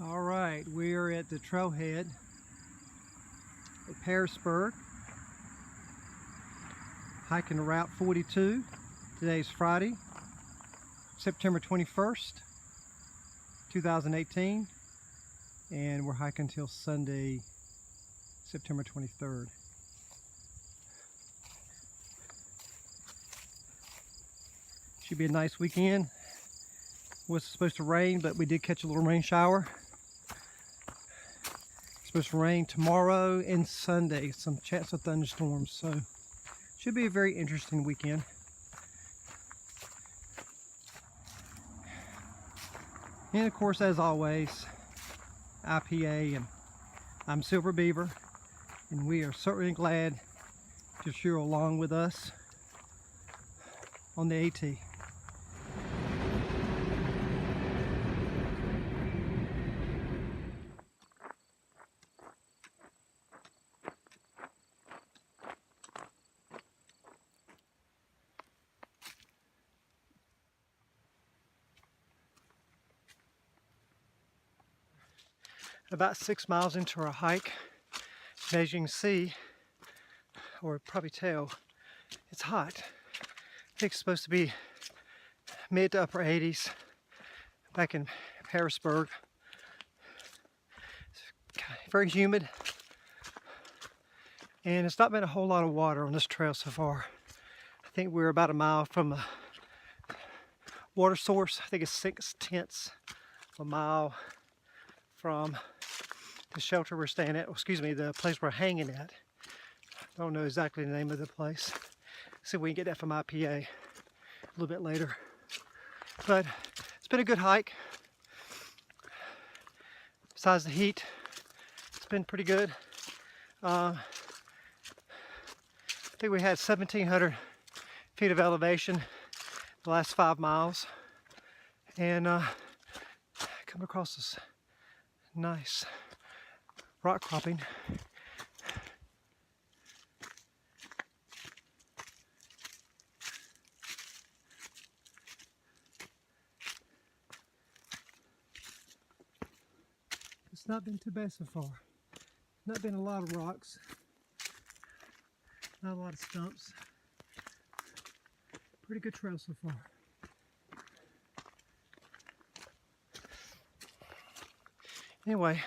All right, we are at the Trailhead at Pearisburg, hiking Route 42. Today's Friday, September 21st, 2018, and we're hiking until Sunday, September 23rd. Should be a nice weekend. Was supposed to rain, but we did catch a little rain shower. Supposed to rain tomorrow and Sunday, some chance of thunderstorms, so should be a very interesting weekend. And of course, as always, IPA, and I'm Silver Beaver, and we are certainly glad that you're along with us on the AT. About 6 miles into our hike, and as you can see, or probably tell, it's hot. I think it's supposed to be mid to upper 80s back in Pearisburg. It's very humid, and it's not been a whole lot of water on this trail so far. I think we're about a mile from the water source. I think it's 6/10 of a mile from the shelter we're staying at, the place we're hanging at. I don't know exactly the name of the place. See if we can get that from IPA a little bit later. But it's been a good hike. Besides the heat, it's been pretty good. I think we had 1,700 feet of elevation the last 5 miles. And come across this nice rock cropping. It's not been too bad so far. Not been a lot of rocks, not a lot of stumps. Pretty good trail so far. Anyway,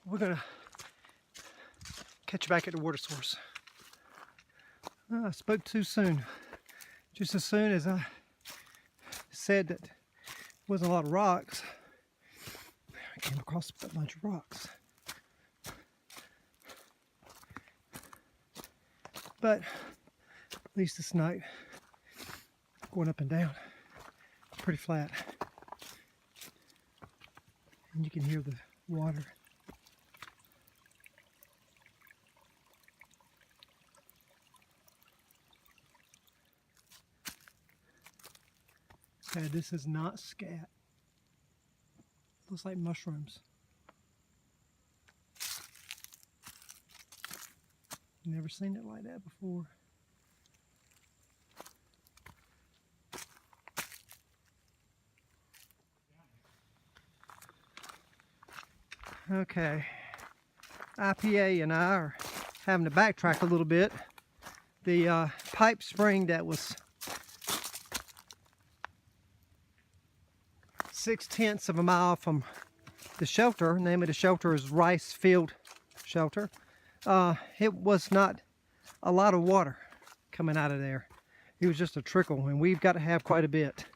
we're gonna catch you back at the water source. I spoke too soon. Just as soon as I said that there wasn't a lot of rocks, I came across a bunch of rocks. But at least this night, going up and down, pretty flat. And you can hear the water. Okay, this is not scat. Looks like mushrooms. Never seen it like that before. Okay, IPA and I are having to backtrack a little bit. The pipe spring that was 6/10 of a mile from the shelter, the name of the shelter is Ricefield Shelter, it was not a lot of water coming out of there. It was just a trickle, and we've got to have quite a bit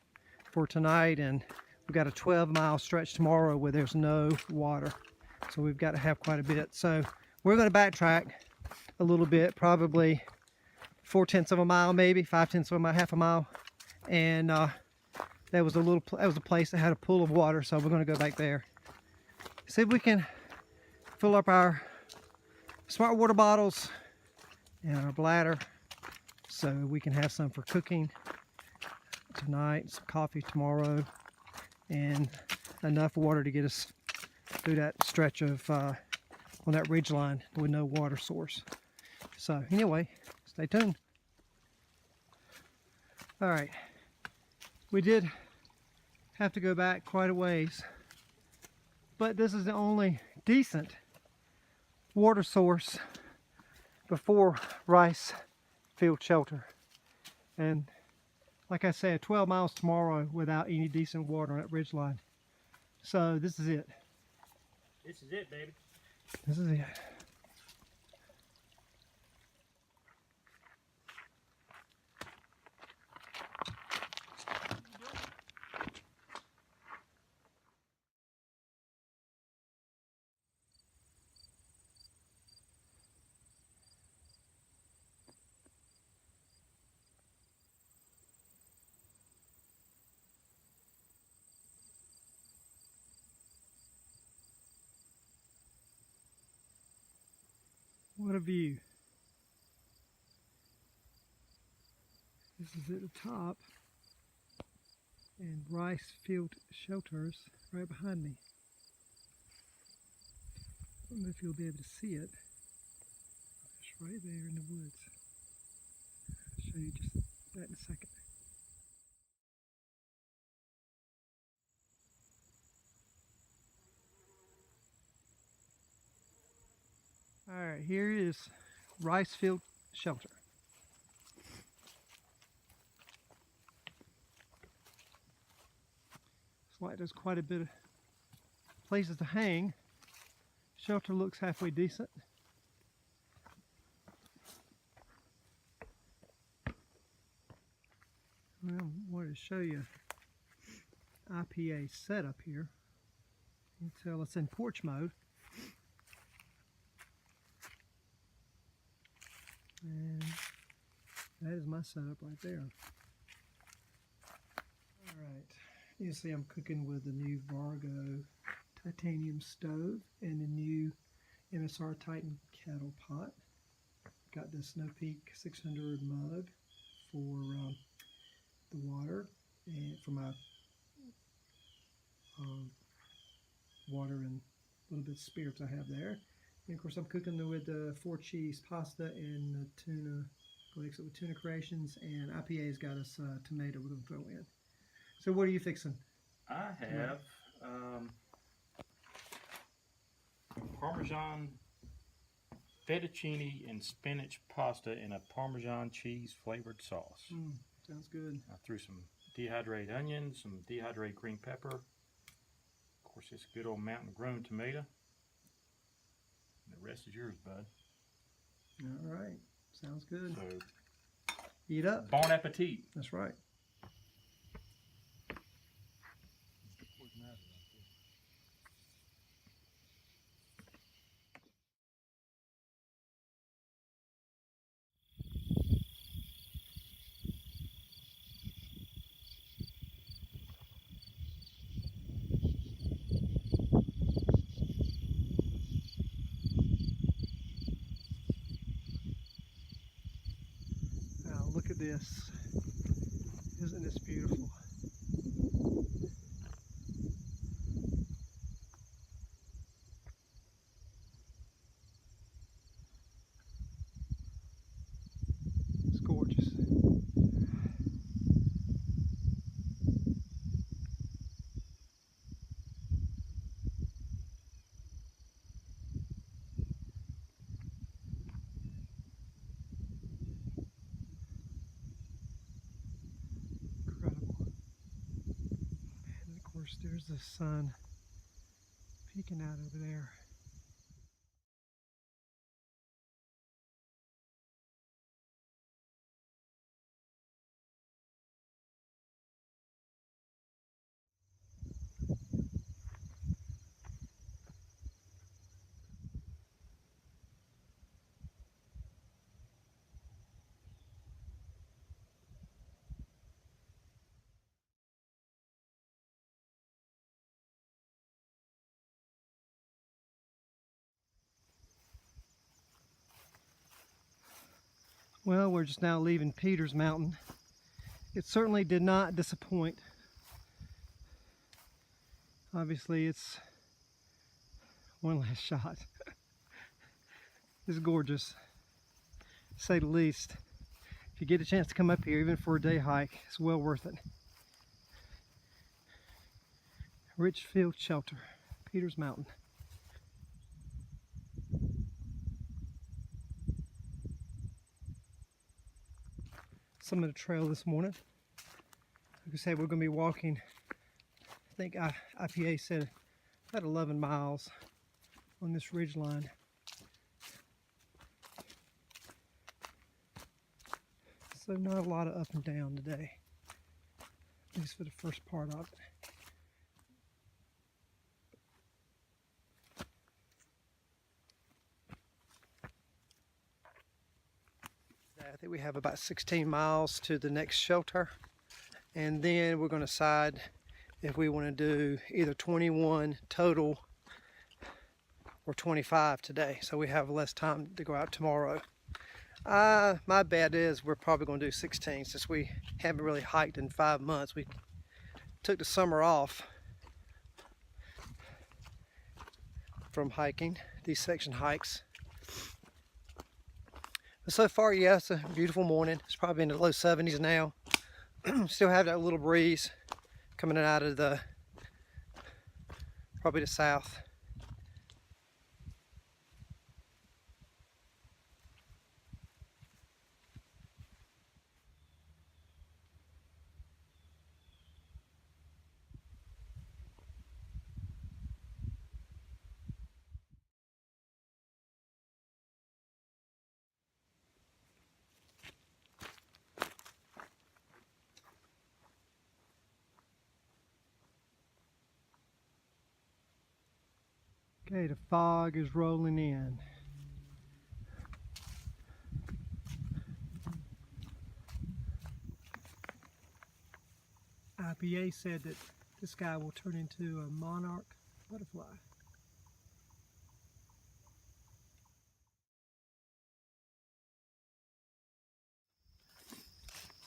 for tonight, and we've got a 12-mile stretch tomorrow where there's no water. So we've got to have quite a bit. So we're going to backtrack a little bit, probably 4/10 of a mile, maybe 5/10 of a mile, half a mile. And that was a place that had a pool of water, so we're going to go back there. See if we can fill up our smart water bottles and our bladder so we can have some for cooking tonight, some coffee tomorrow, and enough water to get us through that stretch of on that ridge line with no water source. So anyway, stay tuned. All right, we did have to go back quite a ways but this is the only decent water source before Ricefield Shelter. And like I said, 12 miles tomorrow without any decent water on that ridge line. So this is it. This is it, baby. This is it. What a view. This is at the top, and Ricefield Shelter's right behind me. I don't know if you'll be able to see it. It's right there in the woods. I'll show you just that in a second. Alright, here is Ricefield Shelter. It's like there's quite a bit of places to hang. Shelter looks halfway decent. Well, I wanted to show you IPA setup here. You can tell it's in porch mode. And that is my setup right there. Alright, you see I'm cooking with the new Vargo titanium stove and the new MSR Titan cattle pot. Got the Snow Peak 600 mug for the water and for my water and a little bit of spirits I have there. And of course I'm cooking with the 4 cheese pasta and the tuna, go mix it with tuna creations, and IPA's got us tomato we're going to throw in. So what are you fixing? I have Parmesan fettuccine and spinach pasta in a Parmesan cheese flavored sauce. Sounds good. I threw some dehydrated onions, some dehydrated green pepper. Of course, this good old mountain grown tomato. And the rest is yours, bud. All right. Sounds good. So, eat up. Bon appetit. That's right. Now look at this. Isn't this beautiful? It's gorgeous. Incredible. And of course there's the sun peeking out over there. Well, we're just now leaving Peters Mountain. It certainly did not disappoint. Obviously, it's one last shot. It's gorgeous, to say the least. If you get a chance to come up here, even for a day hike, it's well worth it. Ricefield Shelter, Petersburg. Peters Mountain. Some of the trail this morning. Like I said, we're going to be walking, I think IPA said about 11 miles on this ridge line. So not a lot of up and down today, at least for the first part of it. I think we have about 16 miles to the next shelter, and then we're going to decide if we want to do either 21 total or 25 today, so we have less time to go out tomorrow. My bet is we're probably going to do 16 since we haven't really hiked in 5 months. We took the summer off from hiking, these section hikes. But so far, yeah, it's a beautiful morning. It's probably in the low 70s now. Still have that little breeze coming out of probably the south. Okay, the fog is rolling in. IPA said that this guy will turn into a monarch butterfly.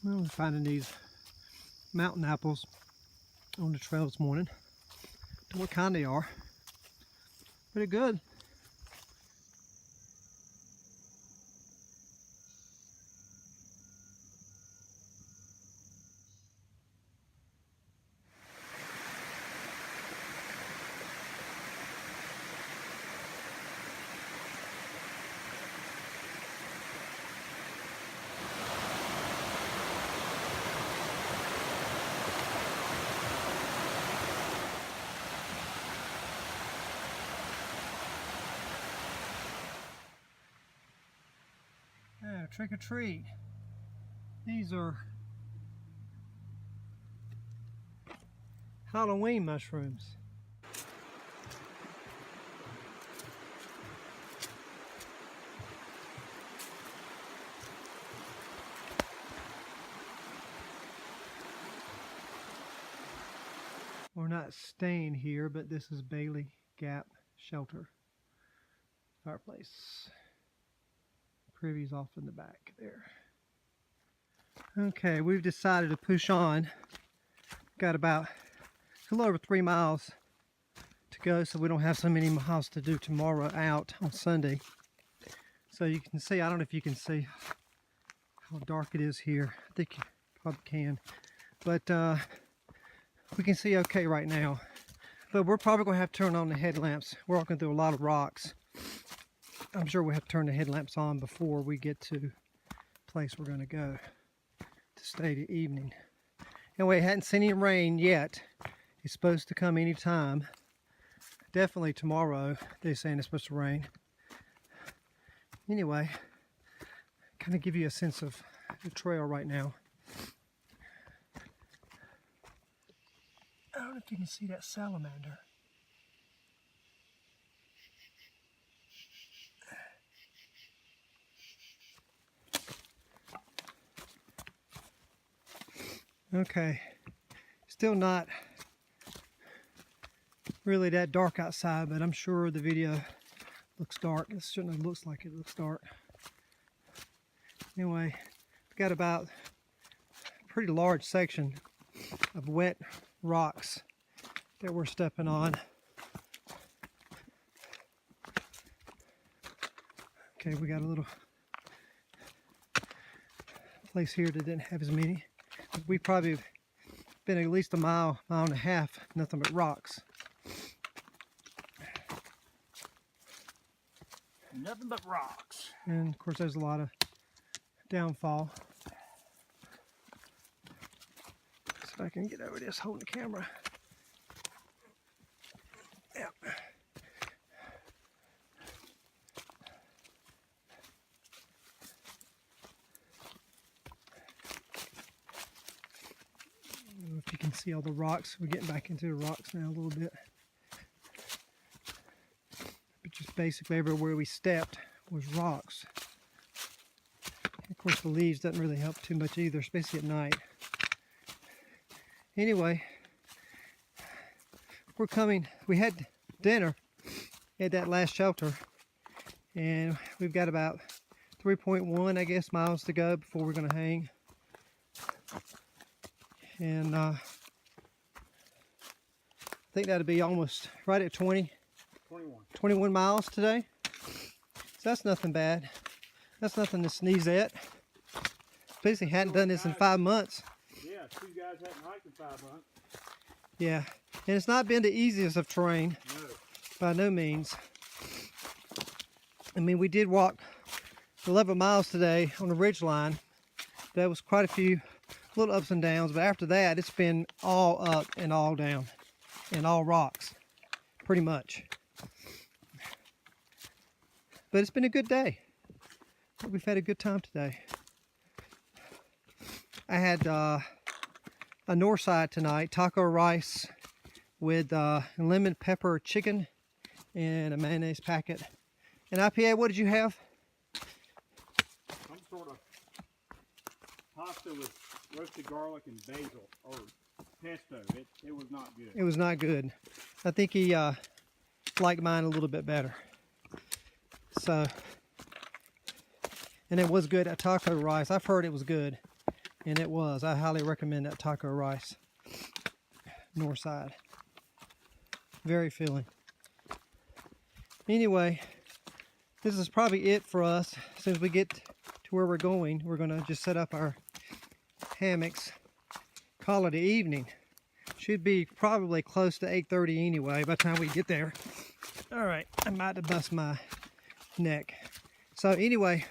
Well, we're finding these mountain apples on the trail this morning. Don't know what kind they are. Pretty good. Yeah, trick or treat. These are Halloween mushrooms. We're not staying here, but this is Bailey Gap Shelter. Fireplace. Privy's off in the back there. Okay, we've decided to push on. Got about a little over 3 miles to go, so we don't have so many miles to do tomorrow out on Sunday. So you can see, I don't know if you can see how dark it is here. I think you probably can. But we can see okay right now. But we're probably going to have to turn on the headlamps. We're walking through a lot of rocks. I'm sure we have to turn the headlamps on before we get to the place we're going to go to stay the evening. Anyway, I hadn't seen any rain yet. It's supposed to come anytime. Definitely tomorrow. They're saying it's supposed to rain. Anyway, kind of give you a sense of the trail right now. I don't know if you can see that salamander. Okay, still not really that dark outside, but I'm sure the video looks dark. It certainly looks like it looks dark. Anyway, we've got about a pretty large section of wet rocks that we're stepping on. Okay, we got a little place here that didn't have as many. We probably have been at least a mile, mile and a half, nothing but rocks. Nothing but rocks. And of course there's a lot of downfall. See if I can get over this holding the camera. Yeah. I don't know if you can see all the rocks. We're getting back into the rocks now a little bit. But just basically everywhere we stepped was rocks. Of course the leaves doesn't really help too much either, especially at night. Anyway, we're coming. We had dinner at that last shelter, and we've got about 3.1, I guess, miles to go before we're going to hang. And I think that'll be almost right at 21 miles today. So that's nothing bad. That's nothing to sneeze at. Especially hadn't done this in 5 months. Yeah, 2 guys hadn't hiked in 5 months. Yeah, and it's not been the easiest of terrain. No. By no means. I mean, we did walk 11 miles today on the ridge line. There was quite a few little ups and downs, but after that, it's been all up and all down and all rocks, pretty much. But it's been a good day. We've had a good time today. I had a north side tonight, taco rice with lemon pepper chicken and a mayonnaise packet. And IPA, what did you have? Some sort of pasta with roasted garlic and basil, or pesto. It was not good. It was not good. I think he liked mine a little bit better. So, and it was good at taco rice. I've heard it was good, and it was. I highly recommend that taco rice. North side. Very filling. Anyway, this is probably it for us. As soon as we get to where we're going to just set up our hammocks, call it an evening. Should be probably close to 8:30 anyway by the time we get there. All right, I might have bust my neck. So anyway,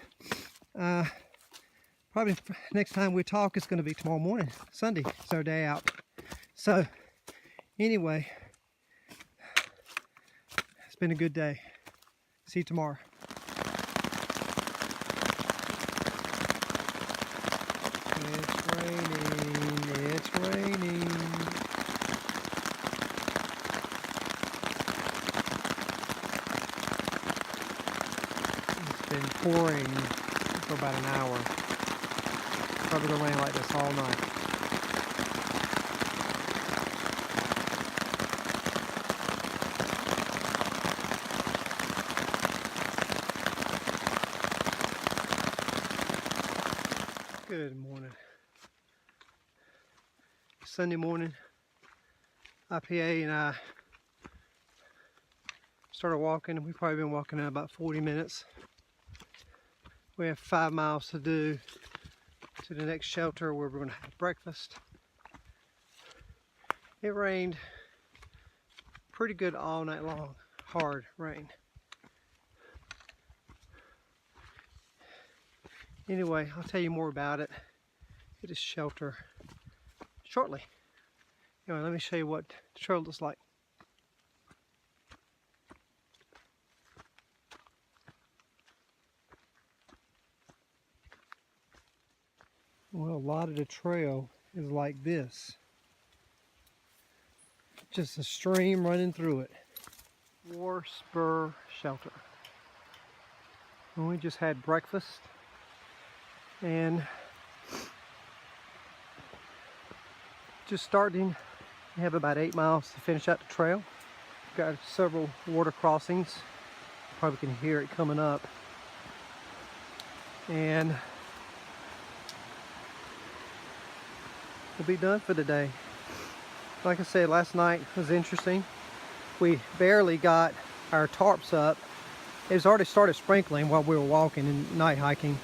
probably next time we talk it's going to be tomorrow morning, Sunday. It's our day out. So anyway, it's been a good day. See you tomorrow. It's raining. It's raining. It's been pouring for about an hour. Probably gonna rain like this all night. Good morning. Sunday morning. IPA and I started walking. We've probably been walking in about 40 minutes. We have 5 miles to do to the next shelter where we're going to have breakfast. It rained pretty good all night long. Hard rain. Anyway, I'll tell you more about it at this shelter shortly. Anyway, let me show you what the trail looks like. Well, a lot of the trail is like this. Just a stream running through it. Pearisburg Shelter. And we just had breakfast. And just starting, we have about 8 miles to finish out the trail. We've got several water crossings. Probably can hear it coming up. And we'll be done for the day. Like I said, last night was interesting. We barely got our tarps up. It was already started sprinkling while we were walking and night hiking.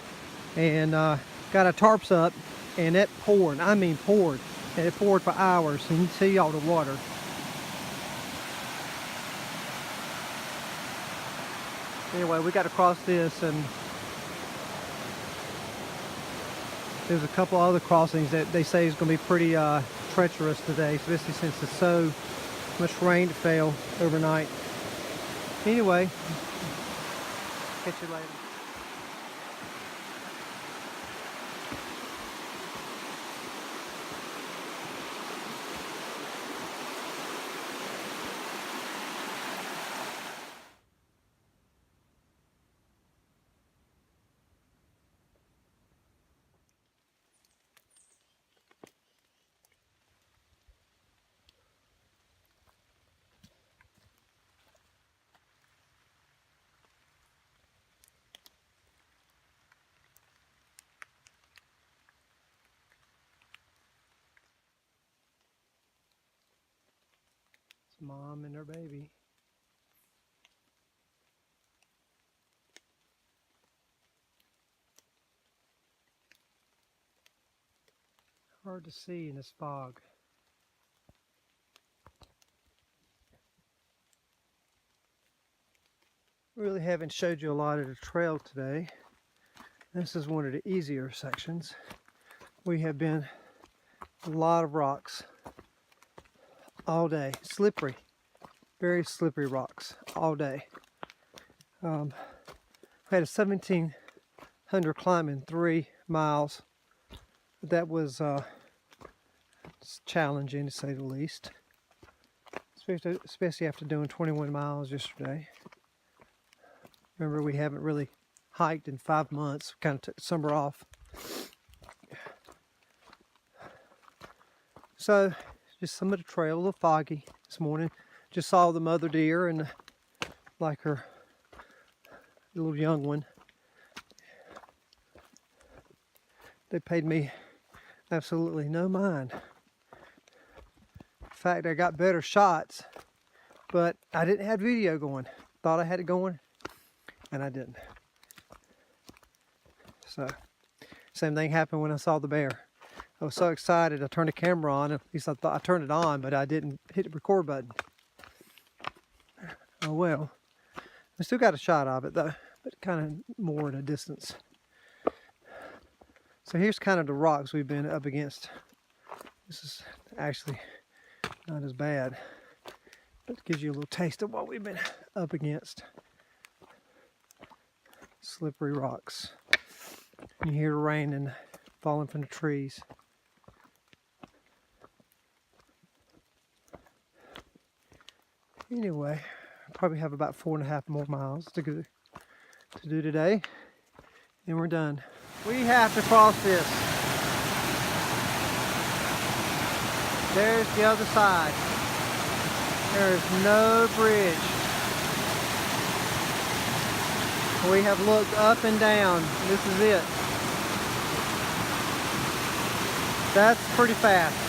And got our tarps up, and it poured. I mean poured. And it poured for hours, and you can see all the water. Anyway, we got to cross this, and there's a couple other crossings that they say is going to be pretty treacherous today, especially since it's so much rain that fell overnight. Anyway, catch you later. It's mom and her baby. Hard to see in this fog. Really haven't showed you a lot of the trail today. This is one of the easier sections. We have been a lot of rocks all day. Slippery, very slippery rocks all day. I had a 1700 climb in 3 miles. That was challenging to say the least, especially after doing 21 miles yesterday. Remember, we haven't really hiked in 5 months. Kind of took the summer off. So, just some of the trail, a little foggy this morning. Just saw the mother deer and like her little young one. They paid me absolutely no mind. In fact, I got better shots, but I didn't have video going. Thought I had it going, and I didn't. So, same thing happened when I saw the bear. I was so excited, I turned the camera on. At least I thought I turned it on, but I didn't hit the record button. Oh well. I still got a shot of it though, but kind of more at a distance. So here's kind of the rocks we've been up against. This is actually not as bad, but it gives you a little taste of what we've been up against. Slippery rocks. You hear the rain and falling from the trees. Anyway, probably have about 4.5 more miles to do today, and we're done. We have to cross this. There's the other side. There is no bridge. We have looked up and down. This is it. That's pretty fast.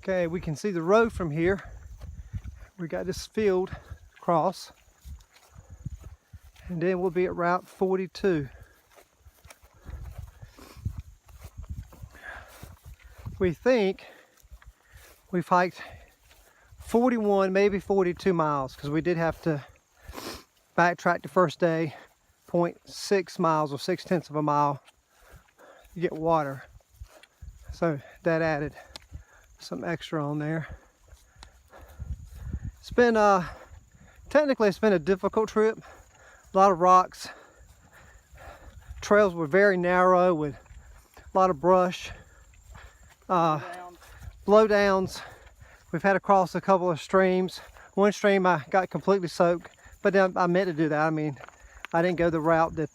Okay, we can see the road from here. We got this field across, and then we'll be at Route 42. We think we've hiked 41, maybe 42 miles, because we did have to backtracked the first day 0.6 miles or 0.6 of a mile to get water. So that added some extra on there. It's been technically it's been a difficult trip. A lot of rocks. Trails were very narrow with a lot of brush. Blowdowns. We've had to cross a couple of streams. One stream I got completely soaked, but then I meant to do that. I mean, I didn't go the route that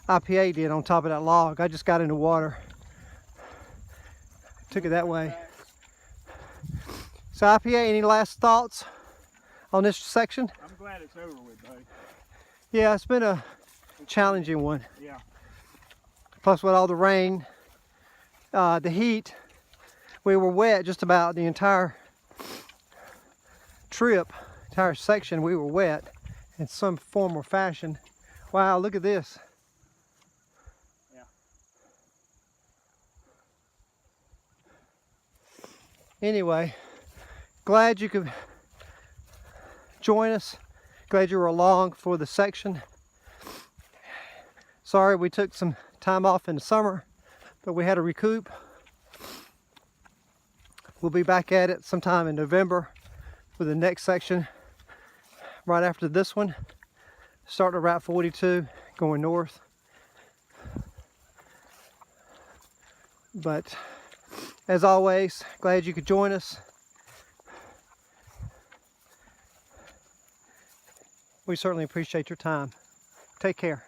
IPA did on top of that log. I just got in the water. Took it that way. So IPA, any last thoughts on this section? I'm glad it's over with, buddy. Yeah, it's been a challenging one. Yeah. Plus with all the rain, the heat, we were wet just about the entire trip, entire section. We were wet in some form or fashion. Wow, look at this. Yeah. Anyway, glad you could join us. Glad you were along for the section. Sorry we took some time off in the summer, but we had to recoup. We'll be back at it sometime in November for the next section, right after this one. Starting at Route 42, going north. But as always, glad you could join us. We certainly appreciate your time. Take care.